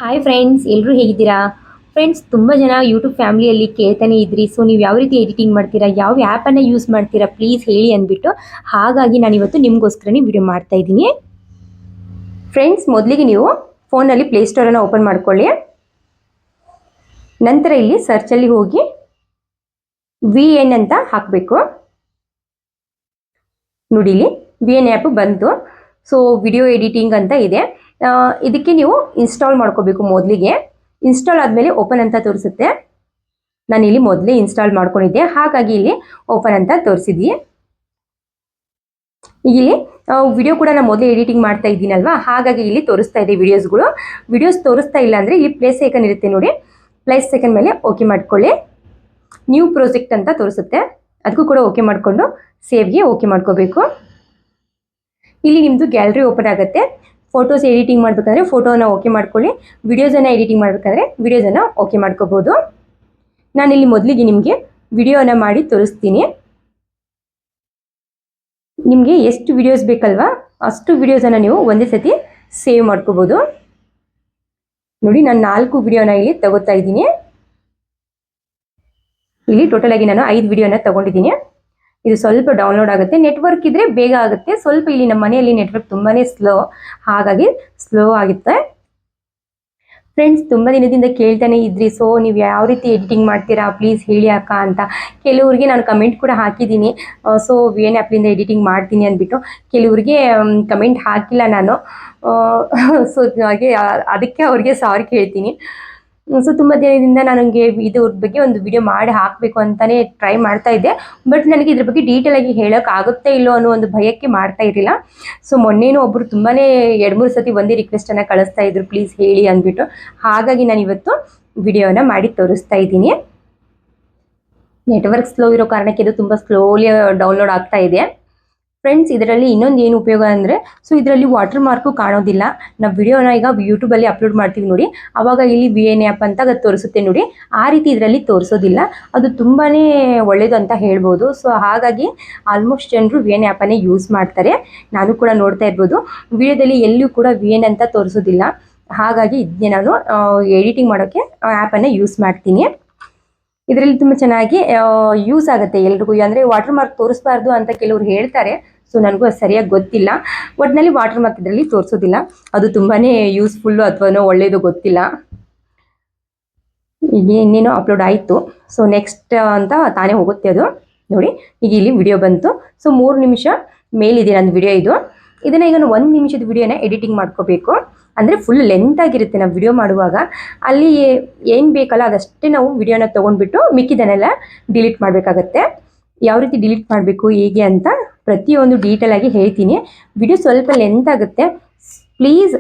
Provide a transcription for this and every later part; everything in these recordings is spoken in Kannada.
ಹಾಯ್ ಫ್ರೆಂಡ್ಸ್, ಎಲ್ಲರೂ ಹೇಗಿದ್ದೀರಾ? ಫ್ರೆಂಡ್ಸ್, ತುಂಬ ಜನ ಯೂಟ್ಯೂಬ್ ಫ್ಯಾಮಿಲಿಯಲ್ಲಿ ಕೇಳ್ತಾನೆ ಇದ್ರಿ. ಸೊ ನೀವು ಯಾವ ರೀತಿ ಎಡಿಟಿಂಗ್ ಮಾಡ್ತೀರಾ, ಯಾವ ಆ್ಯಪನ್ನು ಯೂಸ್ ಮಾಡ್ತೀರಾ, ಪ್ಲೀಸ್ ಹೇಳಿ ಅಂದ್ಬಿಟ್ಟು. ಹಾಗಾಗಿ ನಾನಿವತ್ತು ನಿಮಗೋಸ್ಕರನೇ ವಿಡಿಯೋ ಮಾಡ್ತಾ ಇದ್ದೀನಿ. ಫ್ರೆಂಡ್ಸ್, ಮೊದಲಿಗೆ ನೀವು ಫೋನಲ್ಲಿ ಪ್ಲೇಸ್ಟೋರನ್ನು ಓಪನ್ ಮಾಡ್ಕೊಳ್ಳಿ. ನಂತರ ಇಲ್ಲಿ ಸರ್ಚಲ್ಲಿ ಹೋಗಿ VN ಅಂತ ಹಾಕಬೇಕು. ನೋಡಿ, ಇಲ್ಲಿ VN ಆ್ಯಪ್ ಬಂತು. ಸೊ ವಿಡಿಯೋ ಎಡಿಟಿಂಗ್ ಅಂತ ಇದೆ. ಇದಕ್ಕೆ ನೀವು ಇನ್ಸ್ಟಾಲ್ ಮಾಡ್ಕೋಬೇಕು. ಮೊದಲಿಗೆ ಇನ್ಸ್ಟಾಲ್ ಆದಮೇಲೆ ಓಪನ್ ಅಂತ ತೋರಿಸುತ್ತೆ. ನಾನು ಇಲ್ಲಿ ಮೊದಲೇ ಇನ್ಸ್ಟಾಲ್ ಮಾಡ್ಕೊಂಡಿದ್ದೆ, ಹಾಗಾಗಿ ಇಲ್ಲಿ ಓಪನ್ ಅಂತ ತೋರಿಸಿದ್ವಿ. ಇಲ್ಲಿ ವಿಡಿಯೋ ಕೂಡ ನಾನು ಮೊದಲೇ ಎಡಿಟಿಂಗ್ ಮಾಡ್ತಾ ಇದ್ದೀನಲ್ವಾ, ಹಾಗಾಗಿ ಇಲ್ಲಿ ತೋರಿಸ್ತಾ ಇದೆ ವಿಡಿಯೋಸ್ ತೋರಿಸ್ತಾ ಇಲ್ಲ ಅಂದರೆ ಇಲ್ಲಿ ಪ್ಲೇಸ್ ಐಕನ್ ಇರುತ್ತೆ ನೋಡಿ, ಪ್ಲೇಸ್ ಐಕನ್ ಮೇಲೆ ಓಕೆ ಮಾಡ್ಕೊಳ್ಳಿ. ನ್ಯೂ ಪ್ರಾಜೆಕ್ಟ್ ಅಂತ ತೋರಿಸುತ್ತೆ, ಅದಕ್ಕೂ ಕೂಡ ಓಕೆ ಮಾಡಿಕೊಂಡು ಸೇವ್ಗೆ ಓಕೆ ಮಾಡ್ಕೋಬೇಕು. ಇಲ್ಲಿ ನಿಮ್ಮದು ಗ್ಯಾಲರಿ ಓಪನ್ ಆಗುತ್ತೆ. ಫೋಟೋಸ್ ಎಡಿಟಿಂಗ್ ಮಾಡಬೇಕಂದ್ರೆ ಫೋಟೋನ ಓಕೆ ಮಾಡ್ಕೊಳ್ಳಿ. ವಿಡಿಯೋಸನ್ನು ಎಡಿಟಿಂಗ್ ಮಾಡಬೇಕಂದ್ರೆ ವಿಡಿಯೋಸನ್ನು ಓಕೆ ಮಾಡ್ಕೋಬೋದು. ನಾನಿಲ್ಲಿ ಮೊದಲಿಗೆ ನಿಮಗೆ ವಿಡಿಯೋನ ಮಾಡಿ ತೋರಿಸ್ತೀನಿ. ನಿಮಗೆ ಎಷ್ಟು ವಿಡಿಯೋಸ್ ಬೇಕಲ್ವಾ ಅಷ್ಟು ವಿಡಿಯೋಸನ್ನು ನೀವು ಒಂದೇ ಸತಿ ಸೇವ್ ಮಾಡ್ಕೋಬೋದು. ನೋಡಿ, ನಾನು 4 ವಿಡಿಯೋನ ಇಲ್ಲಿ ತಗೋತಾ ಇದ್ದೀನಿ. ಇಲ್ಲಿ ಟೋಟಲ್ ಆಗಿ ನಾನು 5 ವಿಡಿಯೋನ ತಗೊಂಡಿದ್ದೀನಿ. ಇದು ಸ್ವಲ್ಪ ಡೌನ್ಲೋಡ್ ಆಗುತ್ತೆ. ನೆಟ್ವರ್ಕ್ ಇದ್ರೆ ಬೇಗ ಆಗುತ್ತೆ. ಸ್ವಲ್ಪ ಇಲ್ಲಿ ನಮ್ಮ ಮನೆಯಲ್ಲಿ ನೆಟ್ವರ್ಕ್ ತುಂಬಾನೇ ಸ್ಲೋ, ಹಾಗಾಗಿ ಸ್ಲೋ ಆಗುತ್ತೆ. ಫ್ರೆಂಡ್ಸ್, ತುಂಬ ದಿನದಿಂದ ಕೇಳ್ತಾನೆ ಇದ್ರಿ, ಸೊ ನೀವು ಯಾವ ರೀತಿ ಎಡಿಟಿಂಗ್ ಮಾಡ್ತೀರಾ ಪ್ಲೀಸ್ ಹೇಳಿ ಅಕ್ಕ ಅಂತ. ಕೆಲವರಿಗೆ ನಾನು ಕಮೆಂಟ್ ಕೂಡ ಹಾಕಿದ್ದೀನಿ, ಸೊ VN ಆ್ಯಪ್ಲಿಂದ ಎಡಿಟಿಂಗ್ ಮಾಡ್ತೀನಿ ಅಂದ್ಬಿಟ್ಟು. ಕೆಲವರಿಗೆ ಕಮೆಂಟ್ ಹಾಕಿಲ್ಲ ನಾನು, ಸೊ ಹಾಗೆ ಅದಕ್ಕೆ ಅವ್ರಿಗೆ ಸಾರಿ ಕೇಳ್ತೀನಿ. ಸೊ ತುಂಬ ದಿನದಿಂದ ನನಗೆ ಇದ್ರ ಬಗ್ಗೆ ಒಂದು ವಿಡಿಯೋ ಮಾಡಿ ಹಾಕಬೇಕು ಅಂತಲೇ ಟ್ರೈ ಮಾಡ್ತಾ ಇದ್ದೆ. ಬಟ್ ನನಗೆ ಇದ್ರ ಬಗ್ಗೆ ಡೀಟೇಲಾಗಿ ಹೇಳೋಕ್ಕಾಗುತ್ತೆ ಇಲ್ಲೋ ಅನ್ನೋ ಒಂದು ಭಯಕ್ಕೆ ಮಾಡ್ತಾ ಇರಲಿಲ್ಲ. ಸೊ ಮೊನ್ನೇನೂ ಒಬ್ಬರು ತುಂಬಾ 2-3 ಸತಿ ಒಂದೇ ರಿಕ್ವೆಸ್ಟನ್ನು ಕಳಿಸ್ತಾ ಇದ್ರು, ಪ್ಲೀಸ್ ಹೇಳಿ ಅಂದ್ಬಿಟ್ಟು. ಹಾಗಾಗಿ ನಾನು ಇವತ್ತು ವಿಡಿಯೋನ ಮಾಡಿ ತೋರಿಸ್ತಾ ಇದ್ದೀನಿ. ನೆಟ್ವರ್ಕ್ ಸ್ಲೋ ಇರೋ ಕಾರಣಕ್ಕೆ ಇದು ತುಂಬ ಸ್ಲೋಲಿ ಡೌನ್ಲೋಡ್ ಆಗ್ತಾ ಇದೆ. ಫ್ರೆಂಡ್ಸ್, ಇದರಲ್ಲಿ ಇನ್ನೊಂದು ಏನು ಉಪಯೋಗ ಅಂದರೆ, ಸೊ ಇದರಲ್ಲಿ ವಾಟರ್ ಮಾರ್ಕು ಕಾಣೋದಿಲ್ಲ. ನಾವು ವಿಡಿಯೋನ ಈಗ ಯೂಟ್ಯೂಬಲ್ಲಿ ಅಪ್ಲೋಡ್ ಮಾಡ್ತೀವಿ ನೋಡಿ, ಆವಾಗ ಇಲ್ಲಿ VN ಆ್ಯಪ್ ಅಂತ ಅದು ತೋರಿಸುತ್ತೆ ನೋಡಿ, ಆ ರೀತಿ ಇದರಲ್ಲಿ ತೋರಿಸೋದಿಲ್ಲ. ಅದು ತುಂಬಾ ಒಳ್ಳೆಯದು ಅಂತ ಹೇಳ್ಬೋದು. ಸೊ ಹಾಗಾಗಿ ಆಲ್ಮೋಸ್ಟ್ ಜನರು VN ಆ್ಯಪನ್ನೇ ಯೂಸ್ ಮಾಡ್ತಾರೆ. ನಾನು ಕೂಡ ನೋಡ್ತಾ ಇರ್ಬೋದು, ವಿಡಿಯೋದಲ್ಲಿ ಎಲ್ಲೂ ಕೂಡ VN ಅಂತ ತೋರಿಸೋದಿಲ್ಲ. ಹಾಗಾಗಿ ಇದನ್ನೇ ನಾನು ಎಡಿಟಿಂಗ್ ಮಾಡೋಕ್ಕೆ ಆ್ಯಪನ್ನು ಯೂಸ್ ಮಾಡ್ತೀನಿ. ಇದರಲ್ಲಿ ತುಂಬ ಚೆನ್ನಾಗಿ ಯೂಸ್ ಆಗುತ್ತೆ ಎಲ್ರಿಗೂ. ಅಂದರೆ ವಾಟರ್ ಮಾರ್ಕ್ ತೋರಿಸ್ಬಾರ್ದು ಅಂತ ಕೆಲವರು ಹೇಳ್ತಾರೆ, ಸೊ ನನಗೂ ಅದು ಸರಿಯಾಗಿ ಗೊತ್ತಿಲ್ಲ. ಒಟ್ಟಿನಲ್ಲಿ ವಾಟರ್ ಮಾರ್ಕ್ ಇದರಲ್ಲಿ ತೋರಿಸೋದಿಲ್ಲ. ಅದು ತುಂಬಾ ಯೂಸ್ಫುಲ್ಲು ಅಥವಾ ಒಳ್ಳೆಯದು ಗೊತ್ತಿಲ್ಲ. ಈಗ ಇನ್ನೇನೋ ಅಪ್ಲೋಡ್ ಆಯಿತು, ಸೊ ನೆಕ್ಸ್ಟ್ ಅಂತ ತಾನೇ ಹೋಗುತ್ತೆ ಅದು. ನೋಡಿ, ಈಗ ಇಲ್ಲಿ ವಿಡಿಯೋ ಬಂತು. ಸೊ 3 ನಿಮಿಷ ಮೇಲಿದೆ ನನ್ನ ವಿಡಿಯೋ ಇದು. ಇದನ್ನು ಈಗ 1 ನಿಮಿಷದ ವಿಡಿಯೋನ ಎಡಿಟಿಂಗ್ ಮಾಡ್ಕೋಬೇಕು. ಅಂದರೆ ಫುಲ್ ಲೆಂತ್ ಆಗಿರುತ್ತೆ ನಾವು ವಿಡಿಯೋ ಮಾಡುವಾಗ. ಅಲ್ಲಿ ಏನು ಬೇಕಲ್ಲ ಅದಷ್ಟೇ ನಾವು ವಿಡಿಯೋನ ತೊಗೊಂಡ್ಬಿಟ್ಟು ಮಿಕ್ಕಿದನ್ನೆಲ್ಲ ಡಿಲೀಟ್ ಮಾಡಬೇಕಾಗತ್ತೆ. ಯಾವ ರೀತಿ ಡಿಲೀಟ್ ಮಾಡಬೇಕು ಹೇಗೆ ಅಂತ ಪ್ರತಿಯೊಂದು ಡೀಟೇಲಾಗಿ ಹೇಳ್ತೀನಿ. ವಿಡಿಯೋ ಸ್ವಲ್ಪ ಲೆಂತ್ ಆಗುತ್ತೆ, ಪ್ಲೀಸ್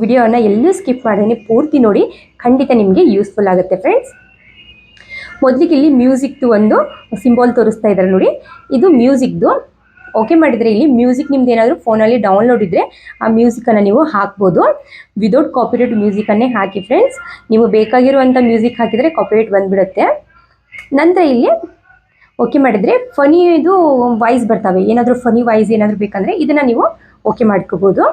ವಿಡಿಯೋನ ಎಲ್ಲೂ ಸ್ಕಿಪ್ ಮಾಡದೇನೆ ಪೂರ್ತಿ ನೋಡಿ, ಖಂಡಿತ ನಿಮಗೆ ಯೂಸ್ಫುಲ್ ಆಗುತ್ತೆ. ಫ್ರೆಂಡ್ಸ್, ಮೊದಲಿಗೆ ಇಲ್ಲಿ ಮ್ಯೂಸಿಕ್ದು ಒಂದು ಸಿಂಬಲ್ ತೋರಿಸ್ತಾ ಇದ್ದಾರೆ ನೋಡಿ, ಇದು ಮ್ಯೂಸಿಕ್ದು. ಓಕೆ ಮಾಡಿದರೆ ಇಲ್ಲಿ ಮ್ಯೂಸಿಕ್ ನಿಮ್ದು ಏನಾದರೂ ಫೋನಲ್ಲಿ ಡೌನ್ಲೋಡ್ ಇದ್ದರೆ ಆ ಮ್ಯೂಸಿಕನ್ನು ನೀವು ಹಾಕ್ಬೋದು. ವಿದೌಟ್ ಕಾಪಿರೈಟ್ ಮ್ಯೂಸಿಕನ್ನೇ ಹಾಕಿ ಫ್ರೆಂಡ್ಸ್. ನೀವು ಬೇಕಾಗಿರುವಂಥ ಮ್ಯೂಸಿಕ್ ಹಾಕಿದರೆ ಕಾಪಿರೈಟ್ ಬಂದುಬಿಡುತ್ತೆ. ನಂತರ ಇಲ್ಲಿ ಓಕೆ ಮಾಡಿದರೆ ಫನಿದು ವಾಯ್ಸ್ ಬರ್ತವೆ. ಏನಾದರೂ ಫನಿ ವಾಯ್ಸ್ ಏನಾದರೂ ಬೇಕಂದರೆ ಇದನ್ನು ನೀವು ಓಕೆ ಮಾಡ್ಕೋಬೋದು.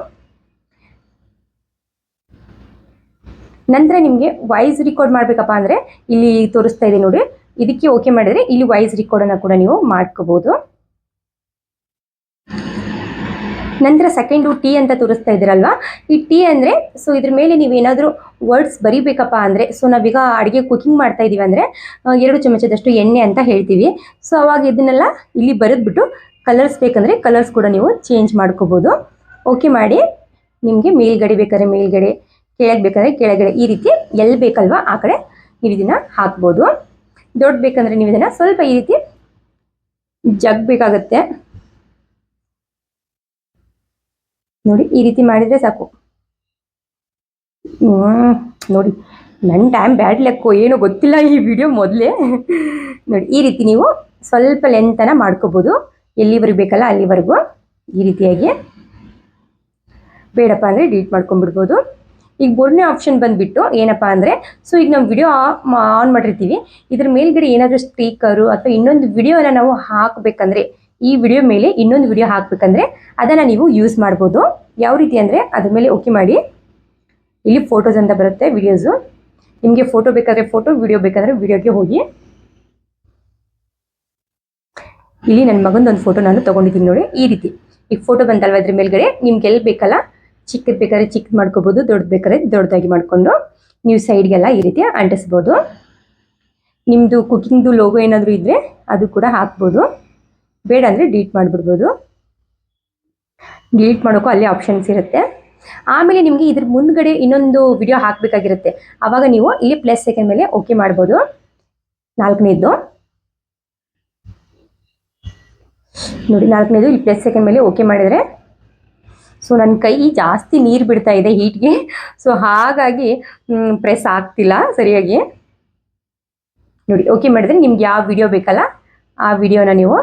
ನಂತರ ನಿಮಗೆ ವಾಯ್ಸ್ ರೆಕಾರ್ಡ್ ಮಾಡಬೇಕಪ್ಪ ಅಂದರೆ ಇಲ್ಲಿ ತೋರಿಸ್ತಾ ಇದೆ ನೋಡಿ, ಇದಕ್ಕೆ ಓಕೆ ಮಾಡಿದರೆ ಇಲ್ಲಿ ವಾಯ್ಸ್ ರೆಕಾರ್ಡನ್ನು ಕೂಡ ನೀವು ಮಾಡ್ಕೋಬೋದು. ನಂತರ ಸೆಕೆಂಡು T ಅಂತ ತೋರಿಸ್ತಾ ಇದ್ದೀರಲ್ವಾ, ಈ T ಅಂದರೆ ಸೊ ಇದ್ರ ಮೇಲೆ ನೀವು ಏನಾದರೂ ವರ್ಡ್ಸ್ ಬರೀಬೇಕಪ್ಪ ಅಂದರೆ, ಸೊ ನಾವೀಗ ಅಡುಗೆ ಕುಕಿಂಗ್ ಮಾಡ್ತಾ ಇದ್ದೀವಿ ಅಂದರೆ 2 ಚಮಚದಷ್ಟು ಎಣ್ಣೆ ಅಂತ ಹೇಳ್ತೀವಿ. ಸೊ ಅವಾಗ ಇದನ್ನೆಲ್ಲ ಇಲ್ಲಿ ಬರೆದ್ಬಿಟ್ಟು ಕಲರ್ಸ್ ಬೇಕಂದರೆ ಕಲರ್ಸ್ ಕೂಡ ನೀವು ಚೇಂಜ್ ಮಾಡ್ಕೋಬೋದು. ಓಕೆ ಮಾಡಿ, ನಿಮಗೆ ಮೇಲ್ಗಡೆ ಬೇಕಾದ್ರೆ ಮೇಲ್ಗಡೆ, ಕೆಳಗೆ ಬೇಕಾದರೆ ಕೆಳಗಡೆ, ಈ ರೀತಿ ಎಲ್ಲಿ ಬೇಕಲ್ವಾ ಆ ಕಡೆ ನೀವು ಇದನ್ನು ಹಾಕ್ಬೋದು. ದೊಡ್ಡ ಬೇಕಂದರೆ ನೀವು ಇದನ್ನು ಸ್ವಲ್ಪ ಈ ರೀತಿ ಜಗ್ಬೇಕಾಗತ್ತೆ ನೋಡಿ, ಈ ರೀತಿ ಮಾಡಿದರೆ ಸಾಕು. ನೋಡಿ, ನನ್ನ ಟೈಮ್ ಬ್ಯಾಡ್ ಲೆಕ್ಕು ಏನೋ ಗೊತ್ತಿಲ್ಲ ಈ ವಿಡಿಯೋ ಮೊದಲೇ. ನೋಡಿ, ಈ ರೀತಿ ನೀವು ಸ್ವಲ್ಪ ಲೆಂತನ್ನು ಮಾಡ್ಕೋಬೋದು, ಎಲ್ಲಿವರೆಗೂ ಬೇಕಲ್ಲ ಅಲ್ಲಿವರೆಗೂ. ಈ ರೀತಿಯಾಗಿ ಬೇಡಪ್ಪ ಅಂದರೆ ಡಿಲೀಟ್ ಮಾಡ್ಕೊಂಡ್ಬಿಡ್ಬೋದು. ಈಗ 3ನೇ ಆಪ್ಷನ್ ಬಂದುಬಿಟ್ಟು ಏನಪ್ಪ ಅಂದರೆ, ಸೊ ಈಗ ನಾವು ವಿಡಿಯೋ ಆನ್ ಮಾಡಿರ್ತೀವಿ, ಇದ್ರ ಮೇಲ್ಗಡೆ ಏನಾದರೂ ಸ್ಪೀಕರು ಅಥವಾ ಇನ್ನೊಂದು ವಿಡಿಯೋನ ನಾವು ಹಾಕಬೇಕಂದ್ರೆ, ಈ ವಿಡಿಯೋ ಮೇಲೆ ಇನ್ನೊಂದು ವಿಡಿಯೋ ಹಾಕಬೇಕಂದ್ರೆ ಅದನ್ನು ನೀವು ಯೂಸ್ ಮಾಡ್ಬೋದು. ಯಾವ ರೀತಿ ಅಂದರೆ ಅದ್ರ ಮೇಲೆ ಓಕೆ ಮಾಡಿ. ಇಲ್ಲಿ ಫೋಟೋಸ್ ಅಂತ ಬರುತ್ತೆ, ವಿಡಿಯೋಸು. ನಿಮಗೆ ಫೋಟೋ ಬೇಕಾದರೆ ಫೋಟೋ, ವಿಡಿಯೋ ಬೇಕಾದರೆ ವಿಡಿಯೋಗೆ ಹೋಗಿ. ಇಲ್ಲಿ ನನ್ನ ಮಗಂದೊಂದು ಫೋಟೋ ನಾನು ತೊಗೊಂಡಿದ್ದೀನಿ ನೋಡಿ. ಈ ರೀತಿ ಈಗ ಫೋಟೋ ಬಂತಲ್ವ, ಇದ್ರ ಮೇಲ್ಗಡೆ ನಿಮ್ಗೆ ಎಲ್ಲಿ ಬೇಕಲ್ಲ, ಚಿಕ್ಕದು ಬೇಕಾದ್ರೆ ಚಿಕ್ಕದು ಮಾಡ್ಕೋಬೋದು, ದೊಡ್ಡದು ಬೇಕಾದ್ರೆ ದೊಡ್ಡದಾಗಿ ಮಾಡಿಕೊಂಡು ನೀವು ಸೈಡ್ಗೆಲ್ಲ ಈ ರೀತಿ ಅಂಟಿಸ್ಬೋದು. ನಿಮ್ಮದು ಕುಕಿಂಗ್ದು ಲೋಗೋ ಏನಾದರೂ ಇದ್ದರೆ ಅದು ಕೂಡ ಹಾಕ್ಬೋದು. ಬೇಡ ಅಂದರೆ ಡಿಲೀಟ್ ಮಾಡಿಬಿಡ್ಬೋದು. ಡಿಲೀಟ್ ಮಾಡೋಕ್ಕೂ ಅಲ್ಲೇ ಆಪ್ಷನ್ಸ್ ಇರುತ್ತೆ. ಆಮೇಲೆ ನಿಮಗೆ ಇದ್ರ ಮುಂದ್ಗಡೆ ಇನ್ನೊಂದು ವಿಡಿಯೋ ಹಾಕಬೇಕಾಗಿರುತ್ತೆ. ಆವಾಗ ನೀವು ಇಲ್ಲಿ ಪ್ಲಸ್ ಸೆಕೆಂಡ್ ಮೇಲೆ ಓಕೆ ಮಾಡ್ಬೋದು. 4ನೇದು ನೋಡಿ, 4ನೇದು ಇಲ್ಲಿ ಪ್ಲಸ್ ಸೆಕೆಂಡ್ ಮೇಲೆ ಓಕೆ ಮಾಡಿದರೆ, ಸೊ ನನ್ನ ಕೈ ಜಾಸ್ತಿ ನೀರು ಬಿಡ್ತಾ ಇದೆ ಹೀಟ್ಗೆ, ಸೊ ಹಾಗಾಗಿ ಪ್ರೆಸ್ ಆಗ್ತಿಲ್ಲ ಸರಿಯಾಗಿ. ನೋಡಿ, ಓಕೆ ಮಾಡಿದರೆ ನಿಮ್ಗೆ ಯಾವ ವಿಡಿಯೋ ಬೇಕಲ್ಲ ಆ ವಿಡಿಯೋನ ನೀವು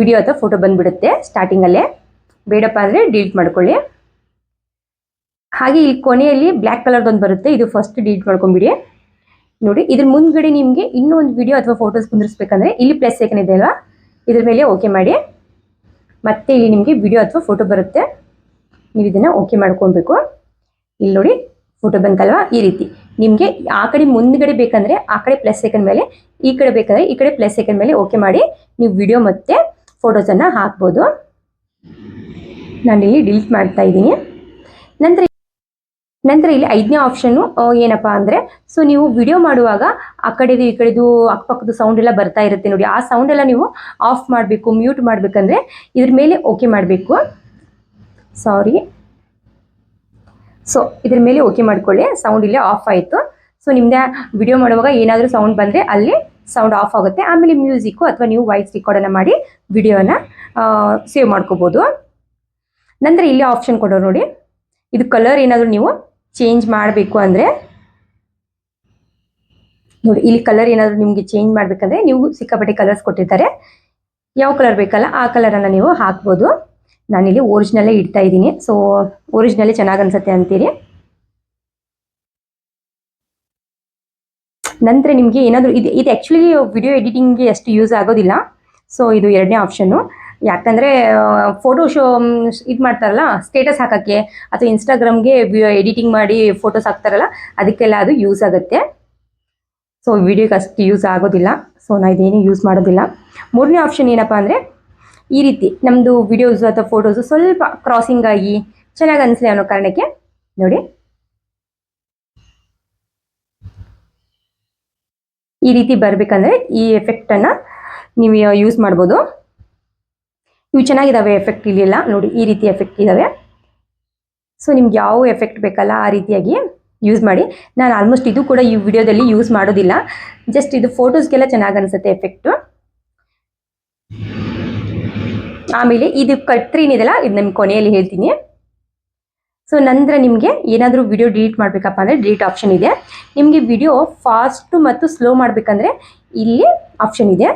ವಿಡಿಯೋ ಅಥವಾ ಫೋಟೋ ಬಂದುಬಿಡುತ್ತೆ ಸ್ಟಾರ್ಟಿಂಗಲ್ಲೇ. ಬೇಡಪ್ಪ ಅಂದರೆ ಡಿಲೀಟ್ ಮಾಡ್ಕೊಳ್ಳಿ. ಹಾಗೆ ಇಲ್ಲಿ ಕೊನೆಯಲ್ಲಿ ಬ್ಲ್ಯಾಕ್ ಕಲರ್ದೊಂದು ಬರುತ್ತೆ, ಇದು ಫಸ್ಟ್ ಡಿಲೀಟ್ ಮಾಡ್ಕೊಂಬಿಡಿ. ನೋಡಿ, ಇದ್ರ ಮುಂದ್ಗಡೆ ನಿಮಗೆ ಇನ್ನೂ ಒಂದು ವಿಡಿಯೋ ಅಥವಾ ಫೋಟೋಸ್ ಕುಂದಿರಿಸ್ಬೇಕಂದ್ರೆ ಇಲ್ಲಿ ಪ್ಲಸ್ ಸೆಕೆಂಡ್ ಇದೆ ಅಲ್ವಾ, ಇದ್ರ ಮೇಲೆ ಓಕೆ ಮಾಡಿ. ಮತ್ತೆ ಇಲ್ಲಿ ನಿಮಗೆ ವಿಡಿಯೋ ಅಥವಾ ಫೋಟೋ ಬರುತ್ತೆ, ನೀವು ಇದನ್ನು ಓಕೆ ಮಾಡ್ಕೊಳ್ಬೇಕು. ಇಲ್ಲಿ ನೋಡಿ ಫೋಟೋ ಬಂತಲ್ವಾ, ಈ ರೀತಿ ನಿಮಗೆ ಆ ಕಡೆ ಮುಂದ್ಗಡೆ ಬೇಕಂದರೆ ಆ ಕಡೆ ಪ್ಲಸ್ ಸೆಕೆಂಡ್ ಮೇಲೆ, ಈ ಕಡೆ ಬೇಕಾದರೆ ಈ ಕಡೆ ಪ್ಲಸ್ ಸೆಕೆಂಡ್ ಮೇಲೆ ಓಕೆ ಮಾಡಿ ನೀವು ವಿಡಿಯೋ ಮತ್ತು ಫೋಟೋಸನ್ನು ಹಾಕ್ಬೋದು. ನಾನಿಲ್ಲಿ ಡಿಲೀಟ್ ಮಾಡ್ತಾ ಇದ್ದೀನಿ. ನಂತರ ಇಲ್ಲಿ 5ನೇ ಆಪ್ಷನ್ನು ಏನಪ್ಪ ಅಂದರೆ, ಸೊ ನೀವು ವಿಡಿಯೋ ಮಾಡುವಾಗ ಆ ಕಡೆದು ಈ ಕಡೆದು ಅಕ್ಕಪಕ್ಕದ ಸೌಂಡ್ ಎಲ್ಲ ಬರ್ತಾ ಇರುತ್ತೆ ನೋಡಿ, ಆ ಸೌಂಡ್ ಎಲ್ಲ ನೀವು ಆಫ್ ಮಾಡಬೇಕು, ಮ್ಯೂಟ್ ಮಾಡಬೇಕಂದ್ರೆ ಇದ್ರ ಮೇಲೆ ಓಕೆ ಮಾಡಬೇಕು. ಸೊ ಇದ್ರ ಮೇಲೆ ಓಕೆ ಮಾಡ್ಕೊಳ್ಳಿ. ಸೌಂಡ್ ಇಲ್ಲೇ ಆಫ್ ಆಯಿತು. ಸೊ ನಿಮ್ಮದೇ ವಿಡಿಯೋ ಮಾಡುವಾಗ ಏನಾದರೂ ಸೌಂಡ್ ಬಂದರೆ ಅಲ್ಲಿ ಸೌಂಡ್ ಆಫ್ ಆಗುತ್ತೆ. ಆಮೇಲೆ ಮ್ಯೂಸಿಕ್ಕು ಅಥವಾ ನೀವು ವಾಯ್ಸ್ ರೆಕಾರ್ಡನ್ನು ಮಾಡಿ ವಿಡಿಯೋನ ಸೇವ್ ಮಾಡ್ಕೋಬೋದು. ನಂತರ ಇಲ್ಲಿ ಆಪ್ಷನ್ ಕೊಡೋರು ನೋಡಿ, ಇದು ಕಲರ್ ಏನಾದರೂ ನೀವು ಚೇಂಜ್ ಮಾಡಬೇಕು ಅಂದರೆ ನೋಡಿ, ಇಲ್ಲಿ ಕಲರ್ ಏನಾದರೂ ನಿಮಗೆ ಚೇಂಜ್ ಮಾಡಬೇಕಂದ್ರೆ ನೀವು ಸಿಕ್ಕಾಪಟ್ಟೆ ಕಲರ್ಸ್ ಕೊಟ್ಟಿರ್ತಾರೆ, ಯಾವ ಕಲರ್ ಬೇಕಲ್ಲ ಆ ಕಲರನ್ನು ನೀವು ಹಾಕ್ಬೋದು. ನಾನಿಲ್ಲಿ ಒರಿಜಿನಲ್ಲೇ ಇಡ್ತಾ ಇದ್ದೀನಿ, ಸೊ ಒರಿಜಿನಲ್ಲೇ ಚೆನ್ನಾಗಿ ಅನ್ಸುತ್ತೆ ಅಂತೀರಿ. ನಂತರ ನಿಮಗೆ ಏನಾದರೂ ಇದು ಆ್ಯಕ್ಚುಲಿ ವಿಡಿಯೋ ಎಡಿಟಿಂಗ್ಗೆ ಅಷ್ಟು ಯೂಸ್ ಆಗೋದಿಲ್ಲ. ಸೊ ಇದು 2ನೇ ಆಪ್ಷನ್ನು. ಯಾಕಂದರೆ ಫೋಟೋ ಇದು ಮಾಡ್ತಾರಲ್ಲ, ಸ್ಟೇಟಸ್ ಹಾಕೋಕ್ಕೆ ಅಥವಾ ಇನ್ಸ್ಟಾಗ್ರಾಮ್ಗೆ ಎಡಿಟಿಂಗ್ ಮಾಡಿ ಫೋಟೋಸ್ ಹಾಕ್ತಾರಲ್ಲ, ಅದಕ್ಕೆಲ್ಲ ಅದು ಯೂಸ್ ಆಗುತ್ತೆ. ಸೊ ವಿಡಿಯೋಗೆ ಅಷ್ಟು ಯೂಸ್ ಆಗೋದಿಲ್ಲ, ಸೊ ನಾನು ಇದೇನು ಯೂಸ್ ಮಾಡೋದಿಲ್ಲ. 3ನೇ ಆಪ್ಷನ್ ಏನಪ್ಪ ಅಂದರೆ, ಈ ರೀತಿ ನಮ್ಮದು ವಿಡಿಯೋಸ್ ಅಥವಾ ಫೋಟೋಸು ಸ್ವಲ್ಪ ಕ್ರಾಸಿಂಗ್ ಆಗಿ ಚೆನ್ನಾಗಿ ಅನಿಸಲಿ ಅನ್ನೋ ಕಾರಣಕ್ಕೆ ನೋಡಿ ಈ ರೀತಿ ಬರಬೇಕಂದ್ರೆ ಈ ಎಫೆಕ್ಟನ್ನು ನೀವು ಯೂಸ್ ಮಾಡ್ಬೋದು. ಇವು ಚೆನ್ನಾಗಿದ್ದಾವೆ ಎಫೆಕ್ಟ್, ಇಲ್ಲೆಲ್ಲ ನೋಡಿ ಈ ರೀತಿ ಎಫೆಕ್ಟ್ ಇದ್ದಾವೆ. ಸೊ ನಿಮ್ಗೆ ಯಾವ ಎಫೆಕ್ಟ್ ಬೇಕಲ್ಲ ಆ ರೀತಿಯಾಗಿ ಯೂಸ್ ಮಾಡಿ. ನಾನು ಆಲ್ಮೋಸ್ಟ್ ಇದು ಕೂಡ ಈ ವಿಡಿಯೋದಲ್ಲಿ ಯೂಸ್ ಮಾಡೋದಿಲ್ಲ, ಜಸ್ಟ್ ಇದು ಫೋಟೋಸ್ಗೆಲ್ಲ ಚೆನ್ನಾಗಿ ಅನಿಸುತ್ತೆ ಎಫೆಕ್ಟು. ಆಮೇಲೆ ಇದು ಕಟ್ರಿ ಏನಿದೆಲ್ಲ ಇದು ನಿಮ್ಗೆ ಕೊನೆಯಲ್ಲಿ ಹೇಳ್ತೀನಿ. ಸೊ ನಂತರ ನಿಮಗೆ ಏನಾದರೂ ವಿಡಿಯೋ ಡಿಲೀಟ್ ಮಾಡಬೇಕಪ್ಪ ಅಂದರೆ ಡಿಲೀಟ್ ಆಪ್ಷನ್ ಇದೆ. ನಿಮಗೆ ವಿಡಿಯೋ ಫಾಸ್ಟು ಮತ್ತು ಸ್ಲೋ ಮಾಡಬೇಕಂದ್ರೆ ಇಲ್ಲಿ ಆಪ್ಷನ್ ಇದೆ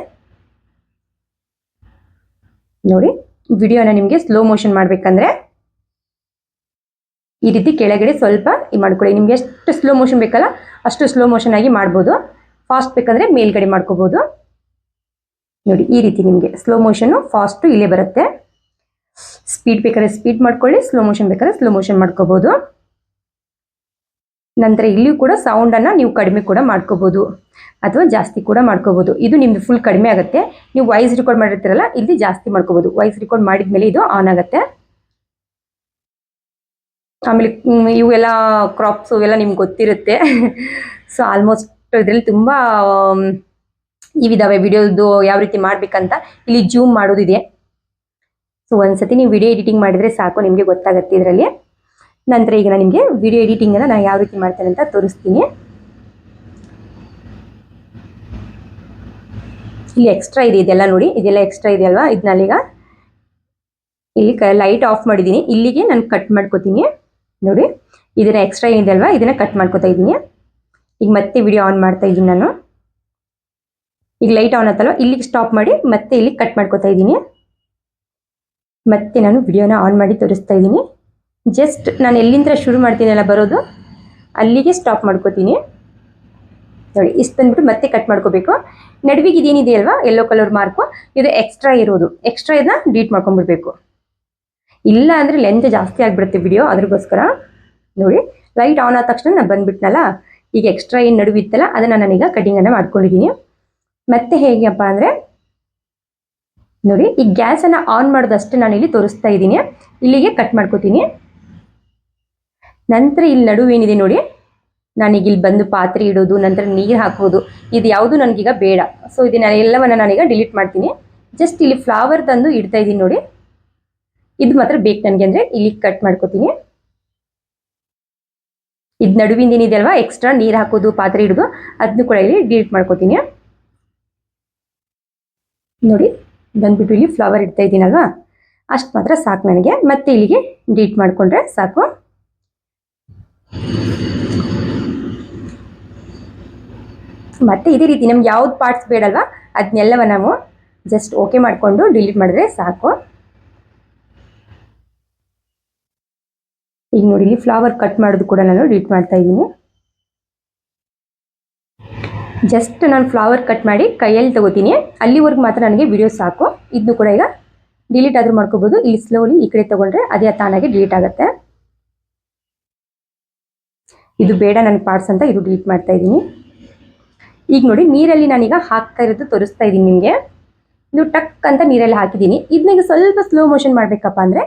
ನೋಡಿ. ವಿಡಿಯೋನ ನಿಮಗೆ ಸ್ಲೋ ಮೋಷನ್ ಮಾಡಬೇಕಂದ್ರೆ ಈ ರೀತಿ ಕೆಳಗಡೆ ಸ್ವಲ್ಪ ಇದು ಮಾಡ್ಕೊಳ್ಳಿ. ನಿಮ್ಗೆ ಎಷ್ಟು ಸ್ಲೋ ಮೋಷನ್ ಬೇಕಲ್ಲ ಅಷ್ಟು ಸ್ಲೋ ಮೋಷನ್ ಆಗಿ ಮಾಡ್ಬೋದು. ಫಾಸ್ಟ್ ಬೇಕಂದರೆ ಮೇಲ್ಗಡೆ ಮಾಡ್ಕೋಬೋದು ನೋಡಿ. ಈ ರೀತಿ ನಿಮಗೆ ಸ್ಲೋ ಮೋಷನ್ನು ಫಾಸ್ಟು ಇಲ್ಲೇ ಬರುತ್ತೆ. ಸ್ಪೀಡ್ ಬೇಕಾದ್ರೆ ಸ್ಪೀಡ್ ಮಾಡ್ಕೊಳ್ಳಿ, ಸ್ಲೋ ಮೋಷನ್ ಬೇಕಾದ್ರೆ ಸ್ಲೋ ಮೋಷನ್ ಮಾಡ್ಕೋಬೋದು. ನಂತರ ಇಲ್ಲಿಯೂ ಕೂಡ ಸೌಂಡನ್ನು ನೀವು ಕಡಿಮೆ ಕೂಡ ಮಾಡ್ಕೋಬೋದು ಅಥವಾ ಜಾಸ್ತಿ ಕೂಡ ಮಾಡ್ಕೋಬೋದು. ಇದು ನಿಮ್ಮದು ಫುಲ್ ಕಡಿಮೆ ಆಗುತ್ತೆ. ನೀವು ವಾಯ್ಸ್ ರೆಕಾರ್ಡ್ ಮಾಡಿರ್ತೀರಲ್ಲ, ಇಲ್ಲಿ ಜಾಸ್ತಿ ಮಾಡ್ಕೋಬೋದು. ವಾಯ್ಸ್ ರೆಕಾರ್ಡ್ ಮಾಡಿದ ಮೇಲೆ ಇದು ಆನ್ ಆಗುತ್ತೆ. ಆಮೇಲೆ ಇವೆಲ್ಲ ಕ್ರಾಪ್ಸು ಇವೆಲ್ಲ ನಿಮ್ಗೆ ಗೊತ್ತಿರುತ್ತೆ. ಸೊ ಆಲ್ಮೋಸ್ಟ್ ಇದರಲ್ಲಿ ತುಂಬ ಇವಿದಾವೆ ವಿಡಿಯೋದು ಯಾವ ರೀತಿ ಮಾಡಬೇಕಂತ. ಇಲ್ಲಿ ಜೂಮ್ ಮಾಡೋದಿದೆ. ಸೊ ಒಂದ್ಸತಿ ನೀವು ವಿಡಿಯೋ ಎಡಿಟಿಂಗ್ ಮಾಡಿದರೆ ಸಾಕು, ನಿಮಗೆ ಗೊತ್ತಾಗುತ್ತೆ ಇದರಲ್ಲಿ. ನಂತರ ಈಗ ನಾನು ನಿಮಗೆ ವಿಡಿಯೋ ಎಡಿಟಿಂಗನ್ನು ನಾನು ಯಾವ ರೀತಿ ಮಾಡ್ತೇನೆ ಅಂತ ತೋರಿಸ್ತೀನಿ. ಇಲ್ಲಿ ಎಕ್ಸ್ಟ್ರಾ ಇದೆ, ಇದೆಲ್ಲ ನೋಡಿ, ಇದೆಲ್ಲ ಎಕ್ಸ್ಟ್ರಾ ಇದೆ ಅಲ್ವಾ. ಇದನ್ನೀಗ ಇಲ್ಲಿ ಲೈಟ್ ಆಫ್ ಮಾಡಿದ್ದೀನಿ, ಇಲ್ಲಿಗೆ ನಾನು ಕಟ್ ಮಾಡ್ಕೋತೀನಿ ನೋಡಿ. ಇದನ್ನ ಎಕ್ಸ್ಟ್ರಾ ಏನಿದೆ ಅಲ್ವಾ ಇದನ್ನು ಕಟ್ ಮಾಡ್ಕೋತಾ ಇದ್ದೀನಿ. ಈಗ ಮತ್ತೆ ವಿಡಿಯೋ ಆನ್ ಮಾಡ್ತಾ ಇದ್ದೀನಿ ನಾನು. ಈಗ ಲೈಟ್ ಆನ್ ಆಯ್ತಲ್ವ, ಇಲ್ಲಿಗೆ ಸ್ಟಾಪ್ ಮಾಡಿ ಮತ್ತೆ ಇಲ್ಲಿ ಕಟ್ ಮಾಡ್ಕೋತಾ ಇದ್ದೀನಿ. ಮತ್ತೆ ನಾನು ವಿಡಿಯೋನ ಆನ್ ಮಾಡಿ ತೋರಿಸ್ತಾ ಇದ್ದೀನಿ. ಜಸ್ಟ್ ನಾನು ಎಲ್ಲಿಂದ ಶುರು ಮಾಡ್ತೀನಲ್ಲ ಬರೋದು ಅಲ್ಲಿಗೆ ಸ್ಟಾಪ್ ಮಾಡ್ಕೋತೀನಿ ನೋಡಿ. ಇಷ್ಟು ಬಂದ್ಬಿಟ್ಟು ಮತ್ತೆ ಕಟ್ ಮಾಡ್ಕೋಬೇಕು. ನಡುವಿಗೆ ಇದೇನಿದೆ ಅಲ್ವಾ ಯೆಲ್ಲೋ ಕಲರ್ ಮಾರ್ಕು, ಇದು ಎಕ್ಸ್ಟ್ರಾ ಇರೋದು, ಎಕ್ಸ್ಟ್ರಾ ಇದನ್ನ ಡಿಲೀಟ್ ಮಾಡ್ಕೊಂಡ್ಬಿಡ್ಬೇಕು. ಇಲ್ಲ ಅಂದರೆ ಲೆಂತ್ ಜಾಸ್ತಿ ಆಗಿಬಿಡುತ್ತೆ ವಿಡಿಯೋ, ಅದ್ರಗೋಸ್ಕರ ನೋಡಿ ಲೈಟ್ ಆನ್ ಆದ ತಕ್ಷಣ ನಾನು ಬಂದುಬಿಟ್ನಲ್ಲ, ಈಗ ಎಕ್ಸ್ಟ್ರಾ ಏನು ನಡುವಿತ್ತಲ್ಲ ಅದನ್ನು ನಾನೀಗ ಕಟಿಂಗನ್ನು ಮಾಡ್ಕೊಂಡಿದ್ದೀನಿ. ಮತ್ತೆ ಹೇಗಪ್ಪ ಅಂದರೆ ನೋಡಿ, ಈ ಗ್ಯಾಸನ್ನು ಆನ್ ಮಾಡೋದಷ್ಟೇ ನಾನು ಇಲ್ಲಿ ತೋರಿಸ್ತಾ ಇದ್ದೀನಿ. ಇಲ್ಲಿಗೆ ಕಟ್ ಮಾಡ್ಕೋತೀನಿ. ನಂತರ ಇಲ್ಲಿ ನಡುವೇನಿದೆ ನೋಡಿ, ನಾನೀಗ ಇಲ್ಲಿ ಬಂದು ಪಾತ್ರೆ ಇಡೋದು, ನಂತರ ನೀರು ಹಾಕೋದು, ಇದು ಯಾವುದು ನನಗೀಗ ಬೇಡ. ಸೊ ಇದನ್ನ ಎಲ್ಲವನ್ನು ನಾನೀಗ ಡಿಲೀಟ್ ಮಾಡ್ತೀನಿ. ಜಸ್ಟ್ ಇಲ್ಲಿ ಫ್ಲವರ್ ತಂದು ಇಡ್ತಾ ಇದ್ದೀನಿ ನೋಡಿ, ಇದು ಮಾತ್ರ ಬೇಕು ನನಗೆ ಅಂದರೆ ಇಲ್ಲಿ ಕಟ್ ಮಾಡ್ಕೋತೀನಿ. ಇದು ನಡುವಿಂದೇನಿದೆ ಅಲ್ವಾ ಎಕ್ಸ್ಟ್ರಾ ನೀರು ಹಾಕೋದು, ಪಾತ್ರೆ ಇಡೋದು, ಅದನ್ನು ಕೂಡ ಇಲ್ಲಿ ಡಿಲೀಟ್ ಮಾಡ್ಕೋತೀನಿ. ನೋಡಿ ಬಂದ್ಬಿಟ್ಟು ಇಲ್ಲಿ ಫ್ಲವರ್ ಇಡ್ತಾ ಇದ್ದೀನಲ್ವಾ, ಅಷ್ಟು ಮಾತ್ರ ಸಾಕು ನನಗೆ. ಮತ್ತೆ ಇಲ್ಲಿಗೆ ಡಿಲೀಟ್ ಮಾಡಿಕೊಂಡ್ರೆ ಸಾಕು. ಮತ್ತೆ ಇದೇ ರೀತಿ ನಮ್ಗೆ ಯಾವ್ದು ಪಾರ್ಟ್ಸ್ ಬೇಡಲ್ವಾ ಅದನ್ನೆಲ್ಲವ ನಾವು ಜಸ್ಟ್ ಓಕೆ ಮಾಡಿಕೊಂಡು ಡಿಲೀಟ್ ಮಾಡಿದ್ರೆ ಸಾಕು. ಈಗ ನೋಡಿ ಇಲ್ಲಿ ಫ್ಲವರ್ ಕಟ್ ಮಾಡೋದು ಕೂಡ ನಾನು ಡಿಲೀಟ್ ಮಾಡ್ತಾ ಇದ್ದೀನಿ. ಜಸ್ಟ್ ನಾನು ಫ್ಲವರ್ ಕಟ್ ಮಾಡಿ ಕೈಯಲ್ಲಿ ತಗೋತೀನಿ, ಅಲ್ಲಿವರೆಗೂ ಮಾತ್ರ ನನಗೆ ವಿಡಿಯೋ ಸಾಕು. ಇದನ್ನು ಕೂಡ ಈಗ ಡಿಲೀಟ್ ಆದರೂ ಮಾಡ್ಕೋಬೋದು. ಇಲ್ಲಿ ಸ್ಲೋಲಿ ಈ ಕಡೆ ತಗೊಂಡ್ರೆ ಅದೇ ತಾನಾಗಿ ಡಿಲೀಟ್ ಆಗುತ್ತೆ. ಇದು ಬೇಡ ನನ್ನ ಪಾರ್ಟ್ಸ್ ಅಂತ ಇದು ಡಿಲೀಟ್ ಮಾಡ್ತಾ ಇದ್ದೀನಿ. ಈಗ ನೋಡಿ ನೀರಲ್ಲಿ ನಾನೀಗ ಹಾಕ್ತಾ ಇರೋದು ತೋರಿಸ್ತಾ ಇದ್ದೀನಿ ನಿಮಗೆ. ಇದು ಟಕ್ ಅಂತ ನೀರಲ್ಲಿ ಹಾಕಿದ್ದೀನಿ. ಇದನ್ನೀಗ ಸ್ವಲ್ಪ ಸ್ಲೋ ಮೋಷನ್ ಮಾಡಬೇಕಪ್ಪ ಅಂದರೆ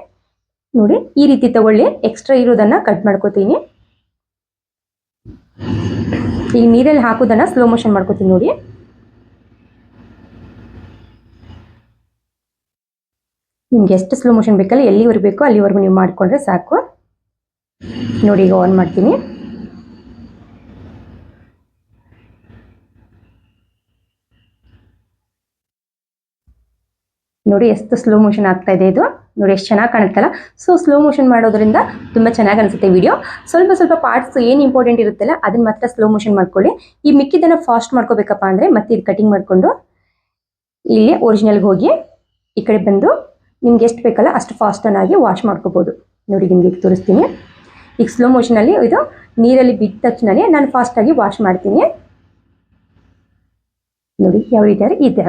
ನೋಡಿ ಈ ರೀತಿ ತಗೊಳ್ಳಿ, ಎಕ್ಸ್ಟ್ರಾ ಇರೋದನ್ನು ಕಟ್ ಮಾಡ್ಕೋತೀನಿ. ಈಗ ನೀರಲ್ಲಿ ಹಾಕೋದನ್ನು ಸ್ಲೋ ಮೋಷನ್ ಮಾಡ್ಕೋತೀನಿ ನೋಡಿ. ನಿಮ್ಗೆ ಎಷ್ಟು ಸ್ಲೋ ಮೋಷನ್ ಬೇಕಲ್ಲ, ಎಲ್ಲಿವರೆಗೂ ಬೇಕೋ ಅಲ್ಲಿವರೆಗೂ ನೀವು ಮಾಡಿಕೊಂಡ್ರೆ ಸಾಕು. ನೋಡಿ ಈಗ ಆನ್ ಮಾಡ್ತೀನಿ. ನೋಡಿ ಎಷ್ಟು ಸ್ಲೋ ಮೋಷನ್ ಆಗ್ತಾ ಇದೆ ಇದು, ನೋಡಿ ಎಷ್ಟು ಚೆನ್ನಾಗಿ ಕಾಣುತ್ತಲ್ಲ. ಸೊ ಸ್ಲೋ ಮೋಷನ್ ಮಾಡೋದ್ರಿಂದ ತುಂಬ ಚೆನ್ನಾಗಿ ಅನಿಸುತ್ತೆ ವಿಡಿಯೋ. ಸ್ವಲ್ಪ ಸ್ವಲ್ಪ ಪಾರ್ಟ್ಸ್ ಏನು ಇಂಪಾರ್ಟೆಂಟ್ ಇರುತ್ತಲ್ಲ ಅದನ್ನ ಮಾತ್ರ ಸ್ಲೋ ಮೋಷನ್ ಮಾಡ್ಕೊಳ್ಳಿ. ಈ ಮಿಕ್ಕಿದ್ದನ್ನು ಫಾಸ್ಟ್ ಮಾಡ್ಕೋಬೇಕಪ್ಪ ಅಂದರೆ ಮತ್ತೆ ಇದು ಕಟಿಂಗ್ ಮಾಡಿಕೊಂಡು ಇಲ್ಲಿ ಒರಿಜಿನಲ್ಗೆ ಹೋಗಿ ಈ ಕಡೆ ಬಂದು ನಿಮ್ಗೆ ಎಷ್ಟು ಬೇಕಲ್ಲ ಅಷ್ಟು ಫಾಸ್ಟನ್ನಾಗಿ ವಾಶ್ ಮಾಡ್ಕೋಬೋದು. ನೋಡಿ ನಿಮಗೆ ಈಗ ತೋರಿಸ್ತೀನಿ. ಈಗ ಸ್ಲೋ ಮೋಷನಲ್ಲಿ ಇದು ನೀರಲ್ಲಿ ಬಿದ್ದ ತಕ್ಷಣವೇ ನಾನು ಫಾಸ್ಟಾಗಿ ವಾಶ್ ಮಾಡ್ತೀನಿ. ನೋಡಿ ಯಾವ ರೀತಿ ಅಂದರೆ ಈ ಥರ.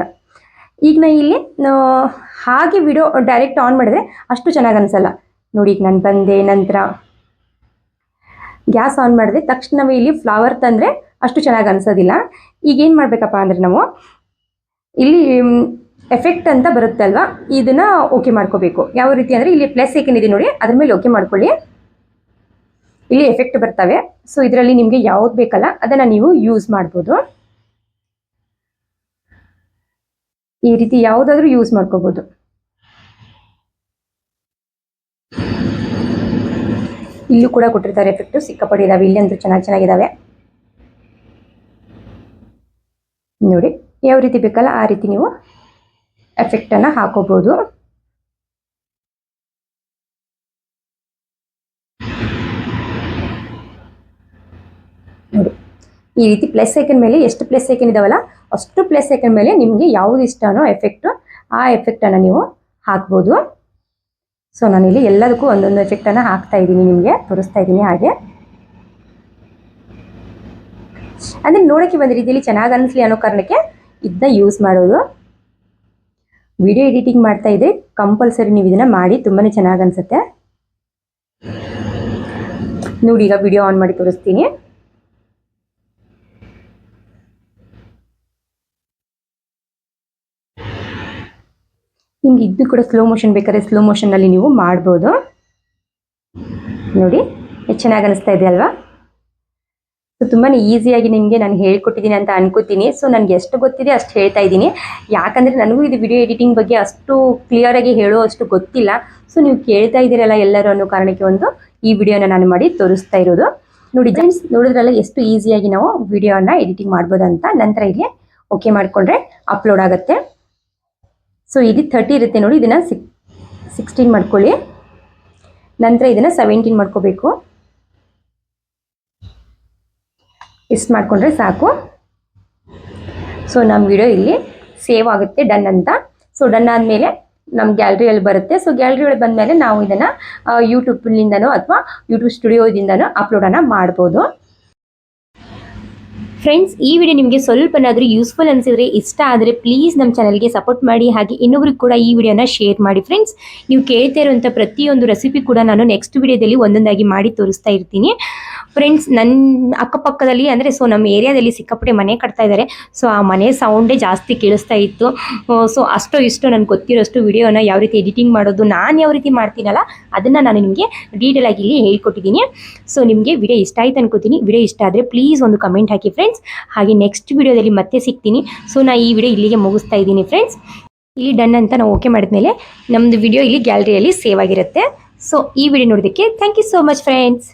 ಈಗ ನಾನು ಇಲ್ಲಿ ಹಾಗೆ ವಿಡಿಯೋ ಡೈರೆಕ್ಟ್ ಆನ್ ಮಾಡಿದ್ರೆ ಅಷ್ಟು ಚೆನ್ನಾಗಿ ಅನಿಸಲ್ಲ. ನೋಡಿ ಈಗ ನಾನು ಬಂದೆ, ನಂತರ ಗ್ಯಾಸ್ ಆನ್ ಮಾಡಿದ್ರೆ ತಕ್ಷಣವೇ ಇಲ್ಲಿ ಫ್ಲವರ್ ತಂದರೆ ಅಷ್ಟು ಚೆನ್ನಾಗಿ ಅನಿಸೋದಿಲ್ಲ. ಈಗ ಏನು ಮಾಡಬೇಕಪ್ಪ ಅಂದರೆ ನಾವು ಇಲ್ಲಿ ಎಫೆಕ್ಟ್ ಅಂತ ಬರುತ್ತೆ ಅಲ್ವಾ, ಇದನ್ನು ಓಕೆ ಮಾಡ್ಕೋಬೇಕು. ಯಾವ ರೀತಿ ಅಂದರೆ ಇಲ್ಲಿ ಪ್ಲಸ್ ಐಕನ್ ಇದೆ ನೋಡಿ, ಅದ್ರ ಮೇಲೆ ಓಕೆ ಮಾಡ್ಕೊಳ್ಳಿ. ಇಲ್ಲಿ ಎಫೆಕ್ಟ್ ಬರ್ತವೆ. ಸೊ ಇದರಲ್ಲಿ ನಿಮಗೆ ಯಾವ್ದು ಬೇಕಲ್ಲ ಅದನ್ನು ನೀವು ಯೂಸ್ ಮಾಡ್ಬೋದು. ಈ ರೀತಿ ಯಾವುದಾದ್ರೂ ಯೂಸ್ ಮಾಡ್ಕೋಬೋದು. ಇಲ್ಲೂ ಕೂಡ ಕೊಟ್ಟಿರ್ತಾರೆ ಎಫೆಕ್ಟು, ಸಿಕ್ಕಾಪಟ್ಟೆ ಇದಾವೆ ಇಲ್ಲಿ ಅಂತೂ ಚೆನ್ನಾಗಿದ್ದಾವೆ. ನೋಡಿ ಯಾವ ರೀತಿ ಬೇಕಲ್ಲ ಆ ರೀತಿ ನೀವು ಎಫೆಕ್ಟನ್ನು ಹಾಕೋಬೋದು. ನೋಡಿ ಈ ರೀತಿ ಪ್ಲಸ್ ಐಕನ್ ಮೇಲೆ ಎಷ್ಟು ಪ್ಲಸ್ ಐಕನ್ ಇದಾವಲ್ಲ ಅಷ್ಟು ಪ್ಲಸ್ ಐಕನ್ ಮೇಲೆ ನಿಮಗೆ ಯಾವುದು ಇಷ್ಟನೋ ಎಫೆಕ್ಟು ಆ ಎಫೆಕ್ಟನ್ನು ನೀವು ಹಾಕ್ಬೋದು. ಸೊ ನಾನಿಲ್ಲಿ ಎಲ್ಲದಕ್ಕೂ ಒಂದೊಂದು ಎಫೆಕ್ಟನ್ನು ಹಾಕ್ತಾ ಇದ್ದೀನಿ, ನಿಮಗೆ ತೋರಿಸ್ತಾ ಇದ್ದೀನಿ. ಹಾಗೆ ಅಂದರೆ ನೋಡೋಕ್ಕೆ ಒಂದು ರೀತಿಯಲ್ಲಿ ಚೆನ್ನಾಗಿ ಅನಿಸ್ಲಿ ಅನ್ನೋ ಕಾರಣಕ್ಕೆ ಇದನ್ನ ಯೂಸ್ ಮಾಡೋದು. ವಿಡಿಯೋ ಎಡಿಟಿಂಗ್ ಮಾಡ್ತಾ ಇದ್ದರೆ ಕಂಪಲ್ಸರಿ ನೀವು ಇದನ್ನು ಮಾಡಿ, ತುಂಬಾ ಚೆನ್ನಾಗಿ ಅನಿಸುತ್ತೆ. ನೋಡಿ ಈಗ ವಿಡಿಯೋ ಆನ್ ಮಾಡಿ ತೋರಿಸ್ತೀನಿ. ನಿಮ್ಗೆ ಇದು ಕೂಡ ಸ್ಲೋ ಮೋಷನ್ ಬೇಕಾದ್ರೆ ಸ್ಲೋ ಮೋಷನ್ನಲ್ಲಿ ನೀವು ಮಾಡ್ಬೋದು. ನೋಡಿ ಎಷ್ಟು ಚೆನ್ನಾಗಿ ಅನಿಸ್ತಾ ಇದೆ ಅಲ್ವಾ. ಸೊ ತುಂಬಾ ಈಸಿಯಾಗಿ ನಿಮಗೆ ನಾನು ಹೇಳ್ಕೊಟ್ಟಿದ್ದೀನಿ ಅಂತ ಅನ್ಕೋತೀನಿ. ಸೊ ನನಗೆ ಎಷ್ಟು ಗೊತ್ತಿದೆ ಅಷ್ಟು ಹೇಳ್ತಾ ಇದ್ದೀನಿ, ಯಾಕಂದರೆ ನನಗೂ ಇದು ವಿಡಿಯೋ ಎಡಿಟಿಂಗ್ ಬಗ್ಗೆ ಅಷ್ಟು ಕ್ಲಿಯರಾಗಿ ಹೇಳೋ ಅಷ್ಟು ಗೊತ್ತಿಲ್ಲ. ಸೊ ನೀವು ಕೇಳ್ತಾ ಇದ್ದೀರಲ್ಲ ಎಲ್ಲರೂ ಅನ್ನೋ ಕಾರಣಕ್ಕೆ ಒಂದು ಈ ವಿಡಿಯೋನ ನಾನು ಮಾಡಿ ತೋರಿಸ್ತಾ ಇರೋದು. ನೋಡಿ ಫ್ರೆಂಡ್ಸ್, ನೋಡಿದ್ರಲ್ಲ ಎಷ್ಟು ಈಸಿಯಾಗಿ ನಾವು ವಿಡಿಯೋನ ಎಡಿಟಿಂಗ್ ಮಾಡ್ಬೋದು ಅಂತ. ನಂತರ ಇಲ್ಲಿ ಓಕೆ ಮಾಡಿಕೊಂಡ್ರೆ ಅಪ್ಲೋಡ್ ಆಗುತ್ತೆ. ಸೊ ಇದು 30 ಇರುತ್ತೆ ನೋಡಿ, ಇದನ್ನು 16 ಮಾಡ್ಕೊಳ್ಳಿ. ನಂತರ ಇದನ್ನು 17 ಮಾಡ್ಕೋಬೇಕು. ಇಷ್ಟು ಮಾಡಿಕೊಂಡ್ರೆ ಸಾಕು. ಸೊ ನಮ್ಮ ವಿಡಿಯೋ ಇಲ್ಲಿ ಸೇವ್ ಆಗುತ್ತೆ, ಡನ್ ಅಂತ. ಸೊ ಡನ್ ಆದಮೇಲೆ ನಮ್ಮ ಗ್ಯಾಲರಿಯಲ್ಲಿ ಬರುತ್ತೆ. ಸೊ ಗ್ಯಾಲರಿ ಒಳಗೆ ಬಂದಮೇಲೆ ನಾವು ಇದನ್ನು ಯೂಟ್ಯೂಬ್ನಿಂದನೋ ಅಥವಾ ಯೂಟ್ಯೂಬ್ ಸ್ಟುಡಿಯೋದಿಂದನೋ ಅಪ್ಲೋಡನ್ನು ಮಾಡ್ಬೋದು. ಫ್ರೆಂಡ್ಸ್, ಈ ವಿಡಿಯೋ ನಿಮಗೆ ಸ್ವಲ್ಪನಾದರೂ ಯೂಸ್ಫುಲ್ ಅನಿಸಿದ್ರೆ, ಇಷ್ಟ ಆದರೆ ಪ್ಲೀಸ್ ನಮ್ಮ ಚಾನಲ್ಗೆ ಸಪೋರ್ಟ್ ಮಾಡಿ, ಹಾಗೆ ಇನ್ನೊಬ್ರಿಗೆ ಕೂಡ ಈ ವಿಡಿಯೋನ ಶೇರ್ ಮಾಡಿ. ಫ್ರೆಂಡ್ಸ್, ನೀವು ಕೇಳ್ತಾ ಇರುವಂಥ ಪ್ರತಿಯೊಂದು ರೆಸಿಪಿ ಕೂಡ ನಾನು ನೆಕ್ಸ್ಟ್ ವಿಡಿಯೋದಲ್ಲಿ ಒಂದೊಂದಾಗಿ ಮಾಡಿ ತೋರಿಸ್ತಾ ಇರ್ತೀನಿ. ಫ್ರೆಂಡ್ಸ್, ನನ್ನ ಅಕ್ಕಪಕ್ಕದಲ್ಲಿ ಅಂದರೆ ನಮ್ಮ ಏರಿಯಾದಲ್ಲಿ ಸಿಕ್ಕಾಪಟ್ಟೆ ಮನೆ ಕಟ್ತಾ ಇದ್ದಾರೆ. ಸೊ ಆ ಮನೆ ಸೌಂಡೇ ಜಾಸ್ತಿ ಕೇಳಿಸ್ತಾ ಇತ್ತು. ಸೊ ಅಷ್ಟೋ ಇಷ್ಟೋ ನನಗೆ ಗೊತ್ತಿರೋಷ್ಟು ವಿಡಿಯೋನ ಯಾವ ರೀತಿ ಎಡಿಟಿಂಗ್ ಮಾಡೋದು, ನಾನು ಯಾವ ರೀತಿ ಮಾಡ್ತೀನಲ್ಲ ಅದನ್ನು ನಾನು ನಿಮಗೆ ಡೀಟೇಲ್ ಆಗಿ ಇಲ್ಲಿ ಹೇಳ್ಕೊಟ್ಟಿದ್ದೀನಿ. ಸೊ ನಿಮಗೆ ವಿಡಿಯೋ ಇಷ್ಟ ಆಯ್ತು ಅನ್ಕೋತೀನಿ. ವಿಡಿಯೋ ಇಷ್ಟ ಆದರೆ ಪ್ಲೀಸ್ ಒಂದು ಕಮೆಂಟ್ ಹಾಕಿ ಫ್ರೆಂಡ್ಸ್. ಹಾಗೆ ನೆಕ್ಸ್ಟ್ ವಿಡಿಯೋದಲ್ಲಿ ಮತ್ತೆ ಸಿಗ್ತೀನಿ. ಸೊ ನಾನು ಈ ವಿಡಿಯೋ ಇಲ್ಲಿಗೆ ಮುಗಿಸ್ತಾ ಇದ್ದೀನಿ ಫ್ರೆಂಡ್ಸ್. ಇಲ್ಲಿ ಡನ್ ಅಂತ ನಾವು ಓಕೆ ಮಾಡಿದ್ಮೇಲೆ ನಮ್ಮದು ವಿಡಿಯೋ ಇಲ್ಲಿ ಗ್ಯಾಲರಿಯಲ್ಲಿ ಸೇವ್ ಆಗಿರುತ್ತೆ. ಸೊ ಈ ವಿಡಿಯೋ ನೋಡೋದಕ್ಕೆ thank you so much friends.